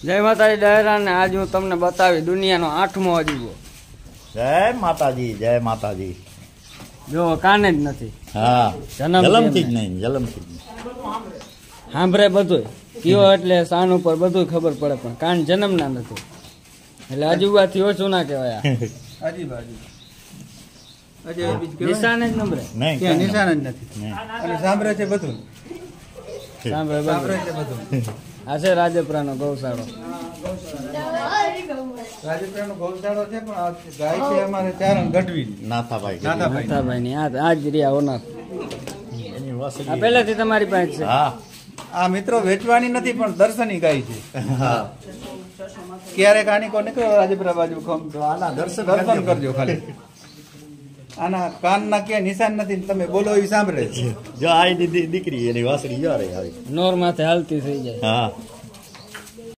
જય માતાજી ડાયરા ને આજ હું તમને બતાવી દુનિયાનો 8મો અજીબો. જય માતાજી, જય માતાજી. જો કાને જ નથી. હા, જલમથી જ નહીં, જલમથી જ નહીં. સાંભળે બધું કયો એટલે સાન ઉપર બધું ખબર પડે પણ કાન જન્મના નથી એટલે અજુબાથી ઓછું ના કહેવાય. નિશાન જ નંબરે નિશાન જ નથી અને સાંભળે છે બધું. સાંભળે બધું. આ છે રાજપરાનો ગૌશાળો. રાજપરાનો ગૌશાળો છે પણ આ ગાય છે અમારે ચારણ ગઢવી નાથાભાઈ ની આ જ રહ્યા ઓનર. આ પહેલેથી તમારી પાસે છે? હા. આ મિત્રો વેચવાની નથી પણ દર્શની ગાય છે. ક્યારેક આની કો નીકળો રાજપરા બાજુ તો આના દર્શન કરજો ખાલી. આના કાનના ક્યાંય નિશાન નથી, તમે બોલો એ સાંભળે છે. જો આ દીકરી એની વાસળી જો રે આવી નોર માથે હાલતી થઈ જાય. હા.